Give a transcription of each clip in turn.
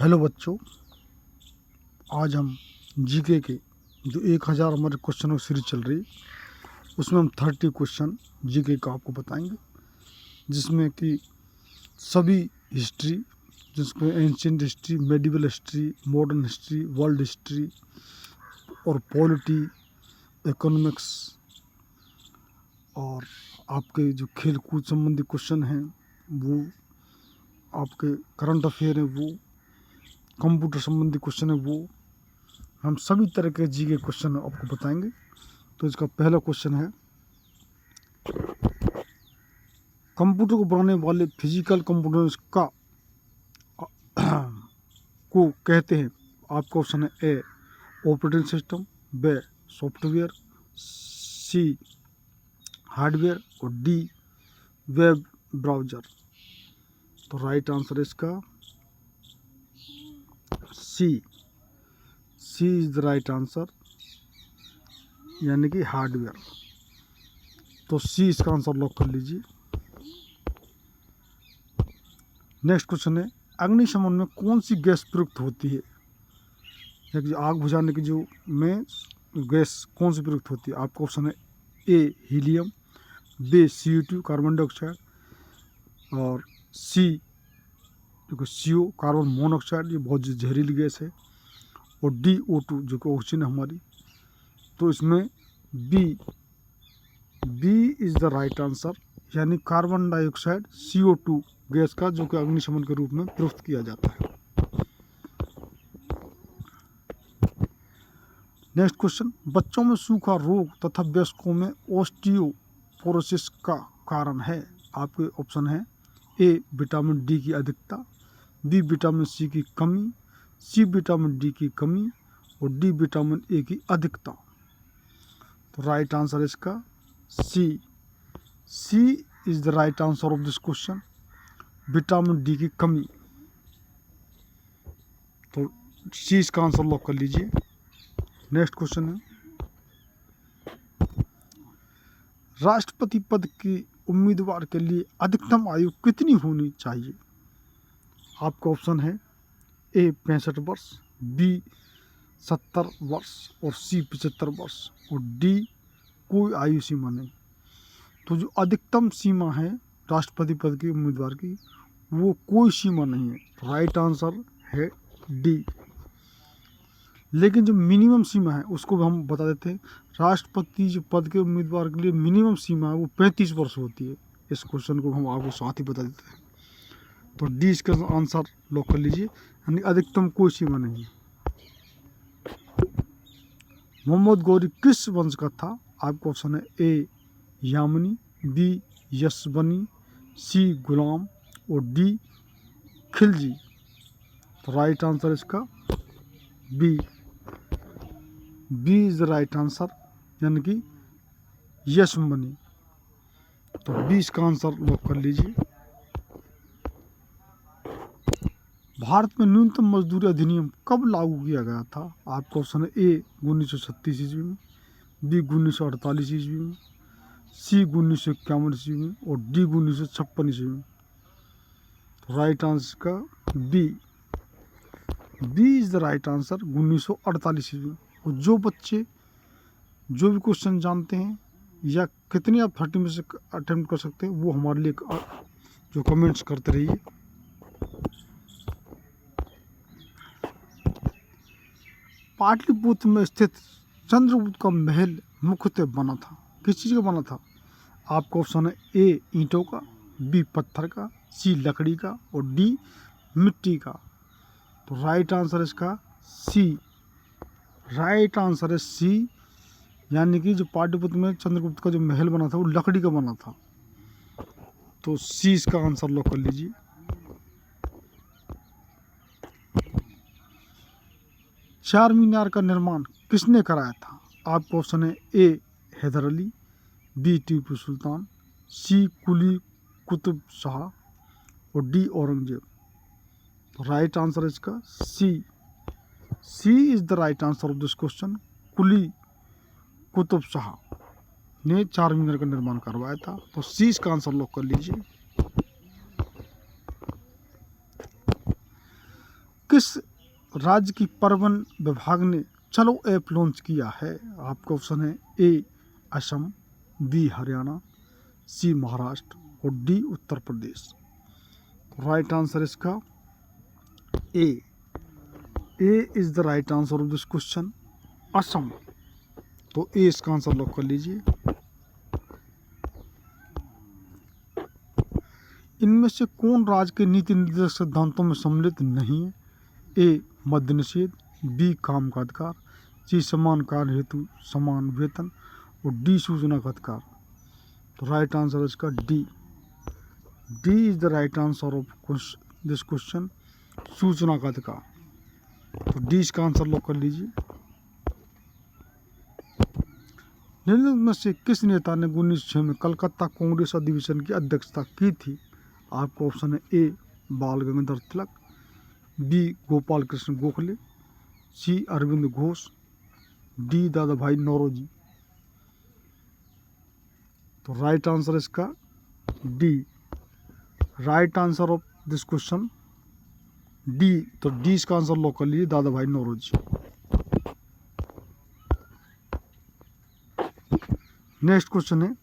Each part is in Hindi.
हेलो बच्चों, आज हम जीके के जो 1000 हमारे क्वेश्चनों की सीरीज चल रही उसमें हम 30 क्वेश्चन जीके का आपको बताएंगे, जिसमें कि सभी हिस्ट्री, जिसमें ancient history, medieval history, modern history, world history और पॉलिटी, इकोनॉमिक्स और आपके जो खेल कूद संबंधी क्वेश्चन हैं वो, आपके करंट अफेयर हैं वो, कंप्यूटर संबंधी क्वेश्चन है वो, हम सभी तरह के जी के क्वेश्चन आपको बताएंगे। तो इसका पहला क्वेश्चन है, कंप्यूटर को बनाने वाले फिजिकल कंपोनेंट्स का को कहते हैं। आपका ऑप्शन है ए ऑपरेटिंग सिस्टम, बी सॉफ्टवेयर, सी हार्डवेयर और डी वेब ब्राउज़र। तो राइट आंसर इसका C is the right answer, यानी कि हार्डवेयर। तो सी इसका आंसर लॉक कर लीजिए। नेक्स्ट क्वेश्चन है, अग्निशमन में कौन सी गैस प्रयुक्त होती है? आग बुझाने की जो में गैस कौन सी प्रयुक्त होती है? आपका ऑप्शन है A helium, B CO2 carbon dioxide और सी जो कि CO कार्बन मोनोऑक्साइड, ये बहुत जहरीली गैस है, और डी O2 जो कि ऑक्सीजन है हमारी। तो इसमें B is the right answer, यानी कार्बन डाइऑक्साइड CO2 गैस का जो कि अग्निशमन के रूप में प्रयुक्त किया जाता है। नेक्स्ट क्वेश्चन, बच्चों में सूखा रोग तथा वयस्कों में ऑस्टियोपोरोसिस का कारण है? आपके ऑप्शन है ए विटामिन डी की अधिकता, बी विटामिन सी की कमी, सी विटामिन डी की कमी और डी विटामिन ए की अधिकता। तो राइट आंसर इसका C is the right answer of this question, vitamin D की कमी। तो सी इसका आंसर लॉक कर लीजिए। नेक्स्ट क्वेश्चन है, राष्ट्रपति पद की उम्मीदवार के लिए अधिकतम आयु कितनी होनी चाहिए? आपका ऑप्शन है ए 65 वर्ष, बी 70 वर्ष और सी 75 वर्ष और डी कोई आयु सीमा नहीं। तो जो अधिकतम सीमा है राष्ट्रपति पद की उम्मीदवार की, वो कोई सीमा नहीं है। राइट आंसर है डी। लेकिन जो मिनिमम सीमा है उसको भी हम बता देते हैं। राष्ट्रपति जो पद के उम्मीदवार के लिए मिनिमम सीमा है वो 35 वर्ष होती है। इस क्वेश्चन को हम आपको साथ ही बता देते हैं। तो डी इसका आंसर लॉक कर लीजिए, यानी अधिकतम कोई सीमा नहीं है। मोहम्मद गौरी किस वंश का था? आपका ऑप्शन है ए यामनी, बी यशबनी, सी गुलाम और डी खिलजी। तो राइट आंसर इसका B is the right answer, यानी कि यशबनी। तो बी इसका आंसर लॉक कर लीजिए। भारत में न्यूनतम मजदूरी अधिनियम कब लागू किया गया था? आपका ऑप्शन है ए 1936 ईस्वी में, बी 1948 ईस्वी में, सी 1951 ईस्वी में और डी 1956 ईस्वी में। तो राइट आंसर का B is the right answer, 1948 ईस्वी में। और जो बच्चे जो भी क्वेश्चन जानते हैं या कितने आप 30 में से अटेम्प्ट कर सकते हैं, वो हमारे लिए जो कमेंट्स करते रहिए। पाटलिपुत्र में स्थित चंद्रगुप्त का महल मुख्यतः बना था, किस चीज़ का बना था? आपका ऑप्शन है ए ईंटों का, बी पत्थर का, सी लकड़ी का और डी मिट्टी का। तो राइट आंसर इसका सी। राइट आंसर है सी, यानी कि जो पाटलिपुत्र में चंद्रगुप्त का जो महल बना था वो लकड़ी का बना था। तो सी इसका आंसर लॉक कर लीजिए। चार मीनार का निर्माण किसने कराया था? आपका ऑप्शन है A Hyder Ali, B Tipu Sultan, C Quli Qutub Shah और डी औरंगजेब। तो राइट आंसर इसका C is the right answer of this question. Quli Qutub Shah ने चार मीनार का निर्माण करवाया था। तो सी इसका आंसर लॉक कर लीजिए। किस राज्य की परिवहन विभाग ने चलो ऐप लॉन्च किया है? आपका ऑप्शन है A Assam, B Haryana, C Maharashtra और D Uttar Pradesh. Right answer इसका A is the right answer of this question, Assam. तो ए इसका आंसर लॉक कर लीजिए। इनमें से कौन राज्य के नीति निर्देशक सिद्धांतों में सम्मिलित नहीं है? ए मद्य निषेध, बी काम का अधिकार, सी समान कार्य हेतु समान वेतन और डी सूचना का अधिकार। तो राइट आंसर इसका D is the right answer of this question, सूचना का अधिकार। तो डी इसका आंसर लॉक कर लीजिए। निम्नलिखित में से किस नेता ने 1906 में कलकत्ता कांग्रेस अधिवेशन की अध्यक्षता की थी? आपका ऑप्शन है ए बाल गंगाधर तिलक, बी गोपाल कृष्ण गोखले, सी अरविंद घोष, डी दादा भाई नौरोजी। तो राइट आंसर इसका D, right answer of this question D. तो डी इसका आंसर लॉक कर लीजिए, दादा भाई नौरोजी। नेक्स्ट क्वेश्चन है,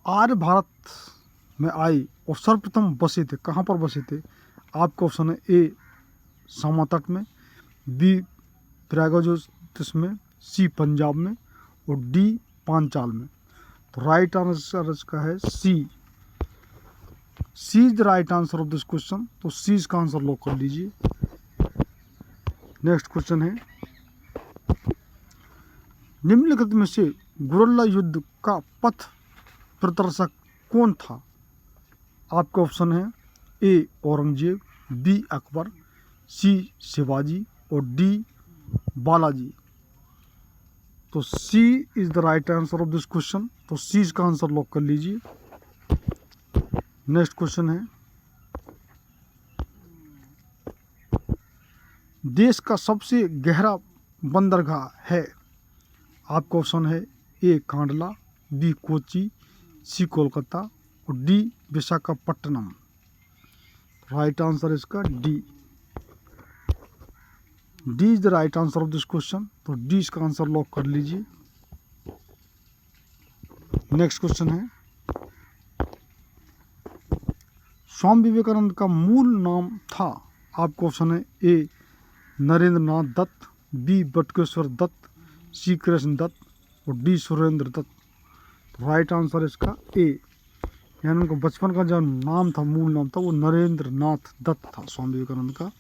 आर्य भारत में आए और सर्वप्रथम बसे थे, कहाँ पर बसे थे? आपका ऑप्शन है ए सामा तट में, बी प्रयागराज में, सी पंजाब में और डी पांचाल में। तो राइट आंसर इसका है C is the right answer of this question. तो सी इसका आंसर लॉक कर लीजिए। नेक्स्ट क्वेश्चन है, निम्नलिखित में से गुरिल्ला युद्ध का पथ प्रदर्शक कौन था? आपका ऑप्शन है A Aurangzeb, B Akbar, C Shivaji और डी बालाजी। तो C is the right answer of this question. तो सी इसका आंसर लॉक कर लीजिए। नेक्स्ट क्वेश्चन है, देश का सबसे गहरा बंदरगाह है? आपका ऑप्शन है ए कांडला, बी कोची, सी कोलकाता और डी विशाखापट्टनम। राइट आंसर इसका D is the right answer of this question. तो डी इसका आंसर लॉक कर लीजिए। नेक्स्ट क्वेश्चन है, स्वामी विवेकानंद का मूल नाम था? आपका ऑप्शन है ए नरेंद्र नाथ दत्त, बी बटुकेश्वर दत्त, सी कृष्ण दत्त और डी सुरेंद्र दत्त। तो राइट आंसर इसका ए, यानी उनका बचपन का जो नाम था, मूल नाम था, वो नरेंद्र नाथ दत्त था स्वामी विवेकानंद का।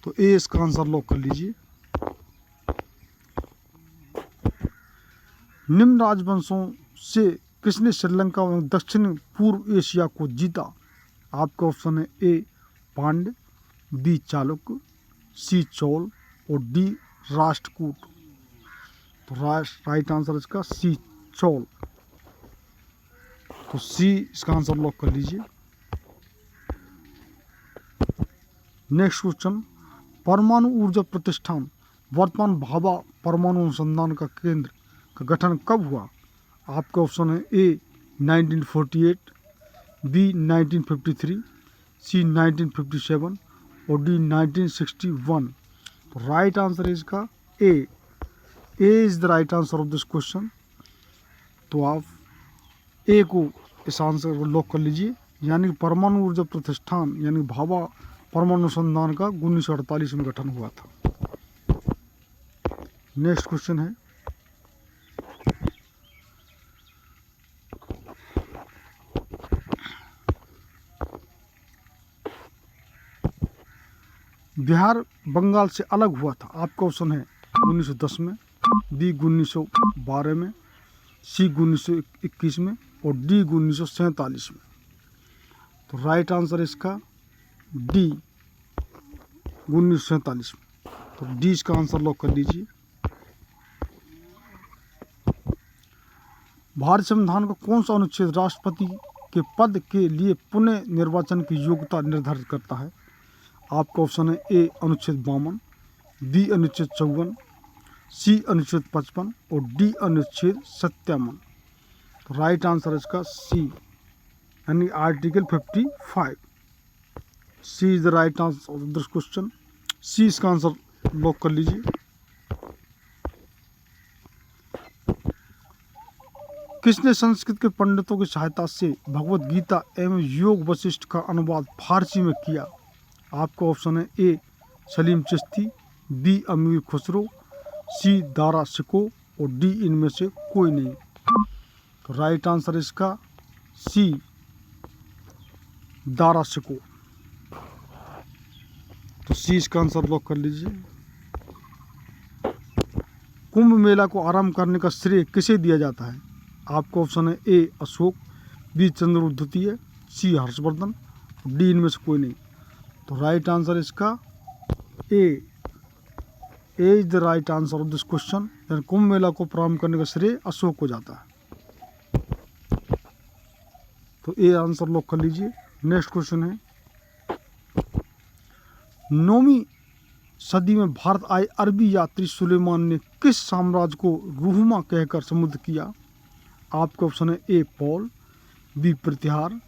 तो ए इसका आंसर लॉक कर लीजिए। निम्न राजवंशों से किसने श्रीलंका एवं दक्षिण पूर्व एशिया को जीता? आपका ऑप्शन है ए पांड्य, बी चालुक्य, सी चोल और डी राष्ट्रकूट। तो राइट आंसर इसका सी चोल। तो सी इसका आंसर लॉक कर लीजिए। नेक्स्ट क्वेश्चन, परमाणु ऊर्जा प्रतिष्ठान वर्तमान भाभा परमाणु अनुसंधान का केंद्र का गठन कब हुआ? आपका ऑप्शन है ए 1948, बी 1953, सी 1957 और डी 1961। तो राइट आंसर इसका A is the right answer of this question. तो आप ए को इस आंसर को लॉक कर लीजिए, यानी कि परमाणु ऊर्जा प्रतिष्ठान यानी भाभा परमाणु अनुसंधान का 1948 में गठन हुआ था। नेक्स्ट क्वेश्चन है, बिहार बंगाल से अलग हुआ था? आपका ऑप्शन है 1910 में, बी 1912 में, सी 1921 में और डी 1947 में। तो राइट आंसर इसका डी 1947 में। तो डी इसका आंसर लॉक कर लीजिए। भारतीय संविधान का कौन सा अनुच्छेद राष्ट्रपति के पद के लिए पुनः निर्वाचन की योग्यता निर्धारित करता है? आपका ऑप्शन है ए अनुच्छेद 52, बी अनुच्छेद 54, सी अनुच्छेद 55 और डी अनुच्छेद 57। तो राइट आंसर इसका सी, यानी article 55। C is the right answer of this question, C इसका आंसर लॉक कर लीजिए। किसने संस्कृत के पंडितों की सहायता से भगवत गीता एवं योग वशिष्ठ का अनुवाद फारसी में किया? आपका ऑप्शन है ए सलीम चिश्ती, बी अमीर खुसरो, सी दारा शिको और डी इनमें से कोई नहीं। तो राइट आंसर इसका सी दारा शिको। तो सी इसका आंसर लॉक कर लीजिए। कुंभ मेला को आरंभ करने का श्रेय किसे दिया जाता है? आपका ऑप्शन है ए अशोक, बी चंद्रगुप्त द्वितीय, सी हर्षवर्धन, डी इनमें से कोई नहीं। तो राइट आंसर इसका A is the right answer of this question. यानी कुंभ मेला को प्रारंभ करने का श्रेय अशोक को जाता है। तो ए आंसर लॉक कर लीजिए। नेक्स्ट क्वेश्चन है, 9वीं सदी में भारत आए अरबी यात्री सुलेमान ने किस साम्राज्य को रूहुमा कहकर संबोधित किया? आपका ऑप्शन है A Pala, B Pratihara,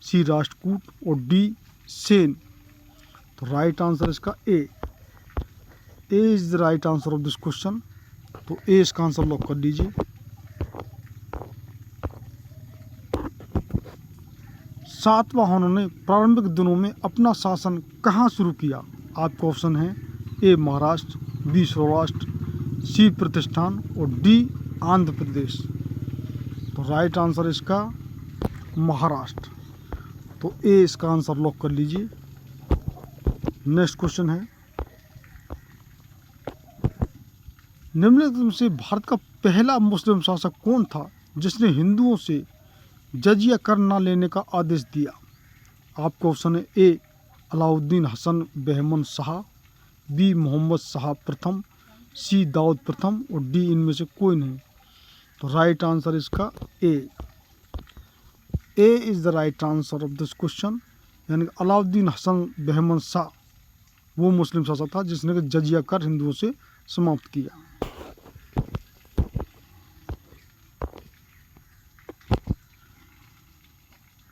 C Rashtrakuta और डी सेन। तो राइट आंसर इसका A is the right answer of this question. तो ए इसका आंसर लॉक कर लीजिए। सातवाहनों ने प्रारंभिक दिनों में अपना शासन कहाँ शुरू किया? आपका ऑप्शन है ए महाराष्ट्र, बी सौराष्ट्र, सी प्रतिष्ठान और डी आंध्र प्रदेश। तो राइट आंसर इसका महाराष्ट्र। तो ए इसका आंसर लॉक कर लीजिए। नेक्स्ट क्वेश्चन है, निम्नलिखित में से भारत का पहला मुस्लिम शासक कौन था जिसने हिंदुओं से जजिया कर न लेने का आदेश दिया? आपका ऑप्शन है ए अलाउद्दीन हसन बहमन शाह, बी मोहम्मद शाह प्रथम, सी दाऊद प्रथम और डी इनमें से कोई नहीं। तो राइट आंसर इसका A is the right answer of this question. यानी अलाउद्दीन हसन बहमन शाह वो मुस्लिम शासक था जिसने जजिया कर हिंदुओं से समाप्त किया।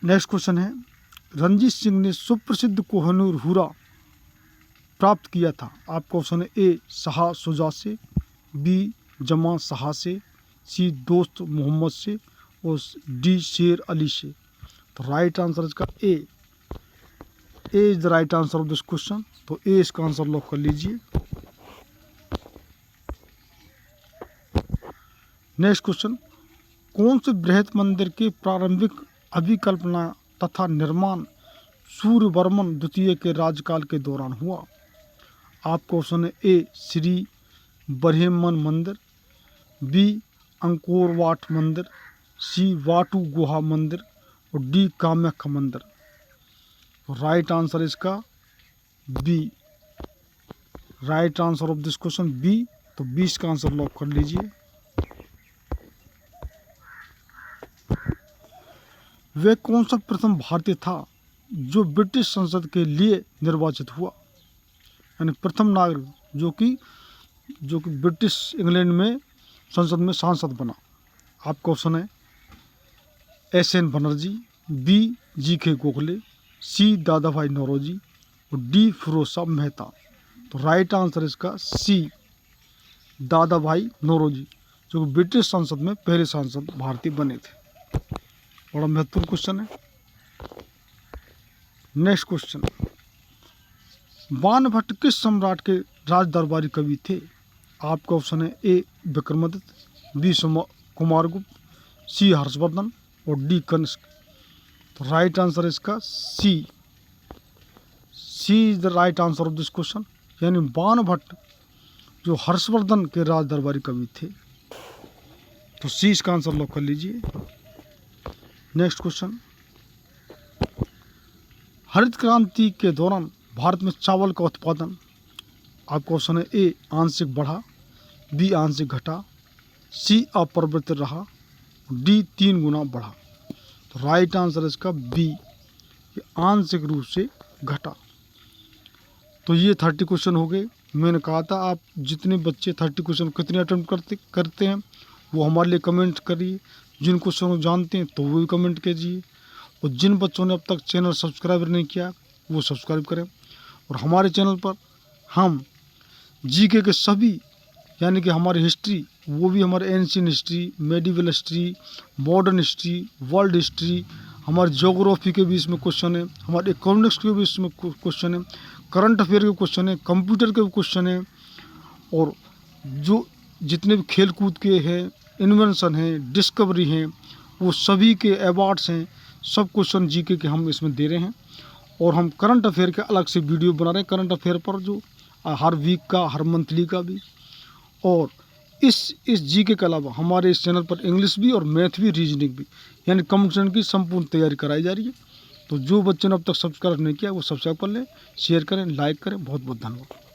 नेक्स्ट क्वेश्चन है, रंजीत सिंह ने सुप्रसिद्ध कोहिनूर हीरा प्राप्त किया था? आपका ऑप्शन है ए शाह शुजा से, बी जमा शाह से, सी दोस्त मोहम्मद से और डी शेर अली से। तो राइट आंसर इसका A is the right answer of this question. तो ए इसका आंसर लॉक कर लीजिए। नेक्स्ट क्वेश्चन, कौन से बृहत मंदिर के प्रारंभिक अभिकल्पना तथा निर्माण सूर्यवर्मन द्वितीय के राज्यकाल के दौरान हुआ? आपका ऑप्शन है ए श्री बरहेमन मंदिर, बी अंकोर वाट मंदिर, सी वाटू गुहा मंदिर और डी कामाख्या मंदिर। राइट आंसर इसका B. Right answer of this question B. तो 20 का आंसर लॉक कर लीजिए। वह कौन सा प्रथम भारतीय था जो ब्रिटिश संसद के लिए निर्वाचित हुआ? यानी प्रथम नागरिक जो कि ब्रिटिश इंग्लैंड में संसद में सांसद बना। आपका ऑप्शन है S N. Banerjee, B G K. Gokhale, C Dadabhai Naoroji और डी फिरोज शाह मेहता। तो राइट आंसर इसका सी दादा भाई नौरोजी जो कि ब्रिटिश संसद में पहले सांसद भारतीय बने थे। बड़ा महत्वपूर्ण क्वेश्चन है। नेक्स्ट क्वेश्चन, बाणभट्ट किस सम्राट के राज दरबारी कवि थे? आपका ऑप्शन है A Vikramaditya, B Kumaragupta, C Harshavardhana और डी कनिष्क। तो राइट आंसर इसका C is the right answer of this question. यानी बाणभट्ट जो हर्षवर्धन के राज दरबारी कवि थे। तो सी इसका आंसर लॉक कर लीजिए। नेक्स्ट क्वेश्चन, हरित क्रांति के दौरान भारत में चावल का उत्पादन, आपका ऑप्शन है ए आंशिक बढ़ा, बी आंशिक घटा, सी अपरिवर्तित रहा, डी 3 गुना बढ़ा। तो राइट आंसर इसका बी, आंशिक रूप से घटा। तो ये 30 क्वेश्चन हो गए। मैंने कहा था आप जितने बच्चे 30 क्वेश्चन कितने अटेम्प्ट करते हैं वो हमारे लिए कमेंट करिए। जिन क्वेश्चन को जानते हैं तो वो भी कमेंट कीजिए, और जिन बच्चों ने अब तक चैनल सब्सक्राइब नहीं किया वो सब्सक्राइब करें, और हमारे चैनल पर हम जीके के सभी यानी कि हमारी हिस्ट्री, वो भी हमारे ancient history, medieval history, modern history, world history, हमारे ज्योग्राफी के भी इसमें क्वेश्चन है, हमारे इकोनॉमिक्स के भी इसमें क्वेश्चन है, करंट अफेयर के क्वेश्चन है, कंप्यूटर के भी क्वेश्चन है, और जो जितने भी खेल कूद के हैं, इन्वेंशन हैं, डिस्कवरी हैं, वो सभी के अवार्ड्स हैं, सब क्वेश्चन जीके के हम इसमें दे रहे हैं। और हम करंट अफेयर के अलग से वीडियो बना रहे हैं, करंट अफेयर पर जो हर वीक का, हर मंथली का भी। और इस जीके के अलावा हमारे इस चैनल पर इंग्लिश भी और मैथ भी, रीजनिंग भी, यानी कंपटीशन की संपूर्ण तैयारी कराई जा रही है। तो जो बच्चों ने अब तक सब्सक्राइब नहीं किया वो सब्सक्राइब कर लें, शेयर करें, लाइक करें। बहुत बहुत धन्यवाद।